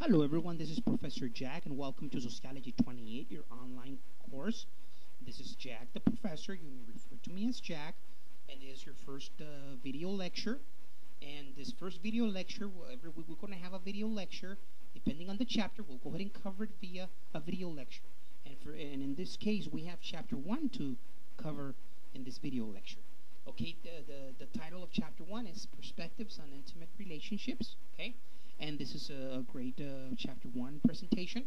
Hello everyone, this is Professor Jack and welcome to Sociology 28, your online course. This is Jack the Professor, you may refer to me as Jack, and this is your first video lecture. And this first video lecture, every week we're going to have a video lecture. Depending on the chapter, we'll go ahead and cover it via a video lecture. And in this case, we have chapter 1 to cover in this video lecture. Okay, the title of chapter 1 is Perspectives on Intimate Relationships, okay? And this is a great chapter 1 presentation.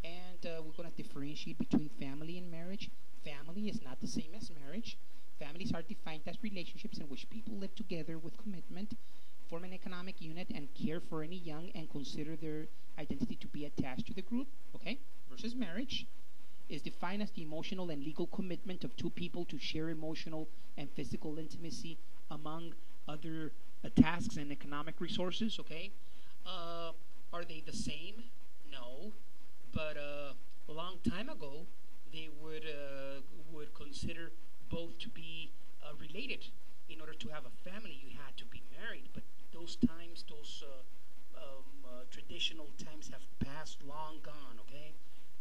And we're going to differentiate between family and marriage. Family is not the same as marriage. Families are defined as relationships in which people live together with commitment, form an economic unit, and care for any young and consider their identity to be attached to the group, okay? Versus marriage is defined as the emotional and legal commitment of two people to share emotional and physical intimacy among other tasks and economic resources, okay? Are they the same? No, but a long time ago, they would consider both to be related. In order to have a family, you had to be married. But those times, those traditional times have passed, long gone. Okay,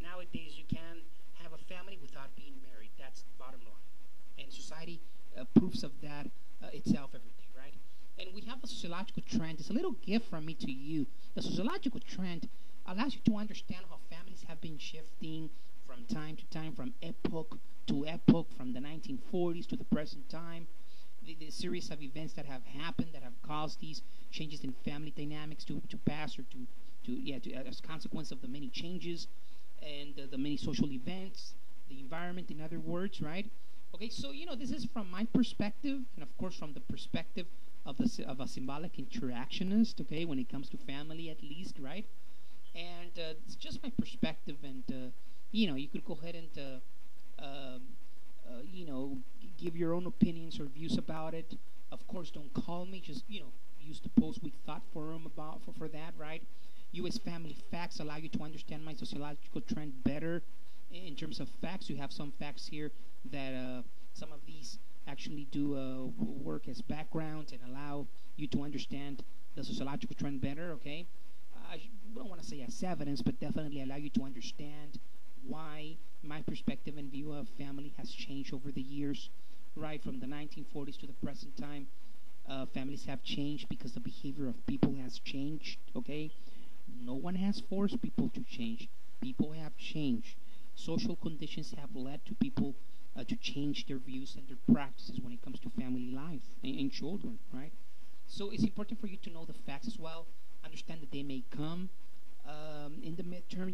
nowadays you can have a family without being married. That's the bottom line, and society proofs of that itself every day, right? And we have a sociological trend. It's a little gift from me to you. The sociological trend allows you to understand how families have been shifting from time to time, from epoch to epoch, from the 1940s to the present time. The series of events that have happened that have caused these changes in family dynamics to pass or as a consequence of the many changes and the many social events, the environment, in other words, right? Okay, so this is from my perspective, and of course from the perspective of a symbolic interactionist. Okay, when it comes to family, at least, right? And it's just my perspective, and you could go ahead and um, give your own opinions or views about it. Of course, don't call me. Just use the post we thought forum about for that, right? U.S. family facts allow you to understand my sociological trend better. In terms of facts, you have some facts here that some of these actually do work as background and allow you to understand the sociological trend better, okay? I don't want to say as evidence, but definitely allow you to understand why my perspective and view of family has changed over the years, right? From the 1940s to the present time, families have changed because the behavior of people has changed, okay? No one has forced people to change. People have changed. Social conditions have led to people to change their views and their practices when it comes to family life and children, right? So it's important for you to know the facts as well, understand that they may come in the midterm,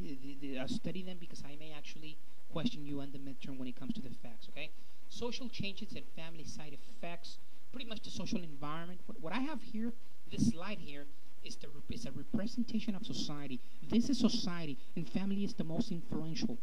study them because I may actually question you on the midterm when it comes to the facts, okay? Social changes and family side effects, pretty much the social environment. What I have here, this slide here, is a representation of society. This is society, and family is the most influential.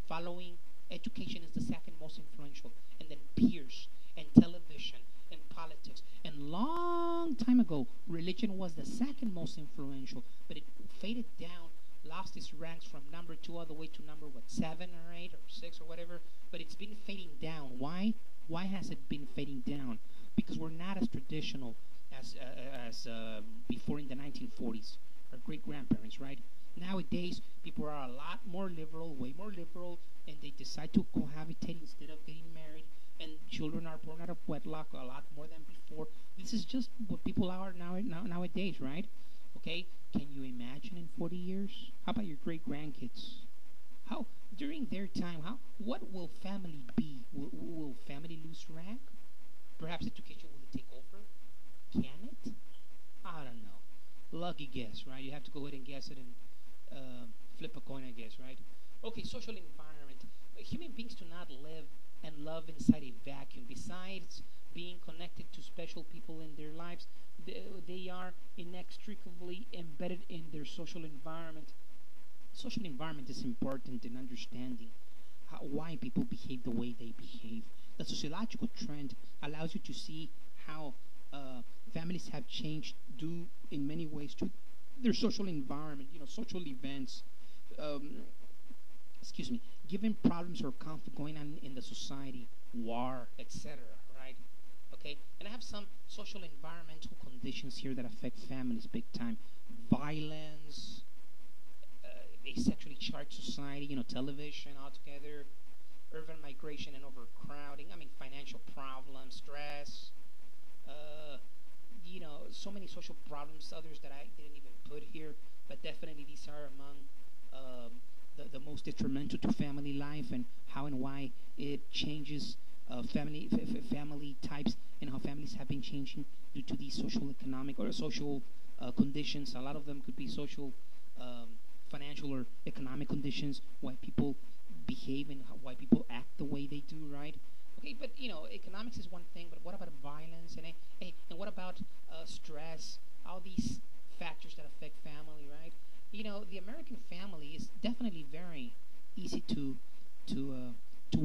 Following education is the second most influential, and then peers, and television, and politics. And long time ago, religion was the second most influential, but it faded down, lost its ranks from number 2 all the way to number, 7 or 8 or 6 or whatever, but it's been fading down. Why? Why has it been fading down? Because we're not as traditional as before in the 1940s, our great-grandparents, right? Nowadays, people are a lot more liberal, way more liberal, and they decide to cohabitate instead of getting married, and children are born out of wedlock a lot more than before. This is just what people are nowadays, right? Okay, can you imagine in 40 years? How about your great-grandkids? How, during their time, what will family be? Will family lose rank? Perhaps education will take over? Can it? I don't know. Lucky guess, right? You have to go ahead and guess it and flip a coin, I guess, right? Okay, social environment. Human beings do not live and love inside a vacuum. Besides being connected to special people in their lives, they are inextricably embedded in their social environment. Social environment is important in understanding why people behave the way they behave. The sociological trend allows you to see how families have changed due in many ways to their social environment, social events, excuse me, given problems or conflict going on in the society, war, etc., right? Okay, and I have some social environmental conditions here that affect families big time. Violence, a sexually charged society, television altogether, urban migration and overcrowding. I mean, financial problems, stress, uh, so many social problems, others that I didn't even put here, but definitely these are among the most detrimental to family life and how and why it changes family types and how families have been changing due to these social economic or social conditions. A lot of them could be social, financial, or economic conditions why people behave and why people act the way they do, right? Okay, but economics is one thing, but what about violence and what about stress? All these factors that affect family, right? The American family is definitely very easy to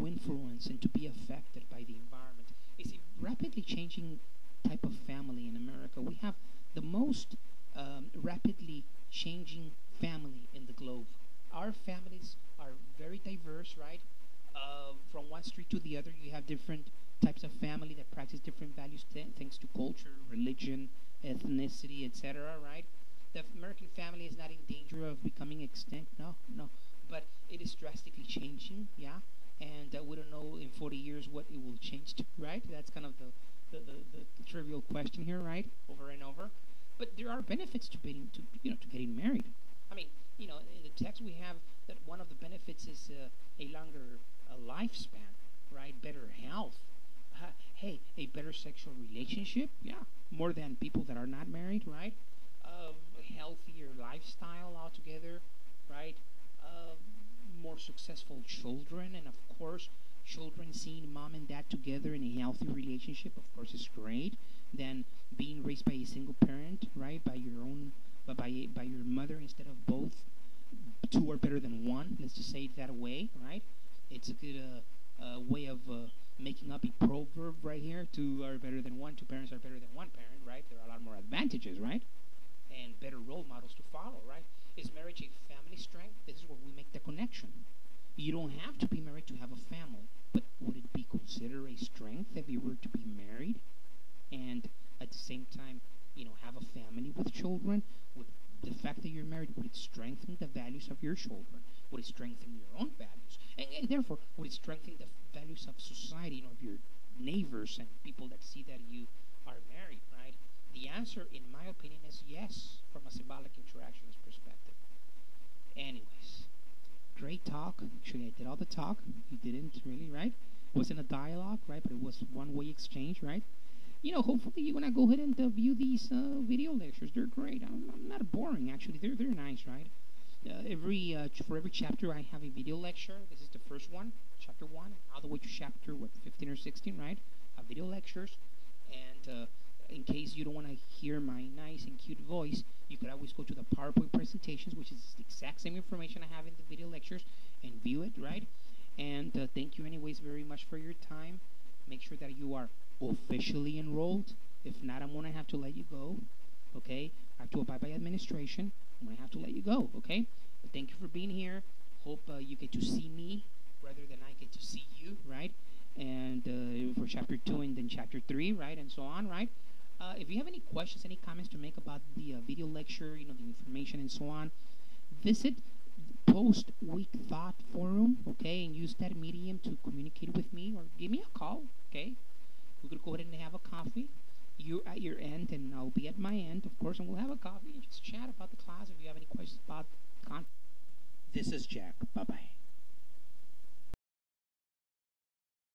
influence and to be affected by the environment. It's a rapidly changing type of family in America. We have the most rapidly changing family in the globe. Our families are very diverse, right? From one street to the other, you have different types of family that practice different values, thanks to culture, religion, ethnicity, etc. Right? The American family is not in danger of becoming extinct. No, no, but it is drastically changing. Yeah, and we don't know in 40 years what it will change to. Right? That's kind of the trivial question here, right? Over and over. But there are benefits to being to getting married. I mean, in the text we have that one of the benefits is a longer lifespan, right? Better health. Hey, a better sexual relationship. Yeah, more than people that are not married, right? Healthier lifestyle altogether, right? Uh, More successful children, and of course, children seeing mom and dad together in a healthy relationship, of course, is great. Than being raised by a single parent, right? By your own, by your mother instead of both. Two are better than one. Let's just say it that way, right? It's a good way of making up a proverb right here. Two are better than one. Two parents are better than one parent, right? There are a lot more advantages, right? And better role models to follow, right? Is marriage a family strength? This is where we make the connection. You don't have to be married to have a family, but would it be considered a strength if you were to be married and at the same time, have a family with children? Would the fact that you're married, would it strengthen the values of your children? Would it strengthen your own values? And therefore, would it strengthen the values of society, of your neighbors and people that see that you are married, right? The answer, in my opinion, is yes, from a symbolic interactions perspective. Anyways, great talk. Actually, I did all the talk. You didn't really, right? It wasn't a dialogue, right? But it was one-way exchange, right? Hopefully you're gonna go ahead and view these video lectures. They're great. I'm not boring, actually. They're nice, right? For every chapter, I have a video lecture. This is the first one, chapter 1, all the way to chapter 15 or 16, right? Video lectures, and in case you don't want to hear my nice and cute voice, you could always go to the PowerPoint presentations, which is the exact same information I have in the video lectures, and view it, right? And thank you, anyways, very much for your time. Make sure that you are officially enrolled. If not, I'm going to have to let you go, okay? I have to abide by administration. I'm going to have to let you go, okay? But thank you for being here. Hope you get to see me rather than I get to see you, right? And for chapter 2 and then chapter 3, right? And so on, right? If you have any questions, any comments to make about the video lecture, the information and so on, visit post-week thought forum, okay? And use that medium to communicate with me or give me a call, okay? We could go ahead and have a coffee. You're at your end, and I'll be at my end, of course, and we'll have a coffee and just chat about the class if you have any questions about content. This is Jack. Bye-bye.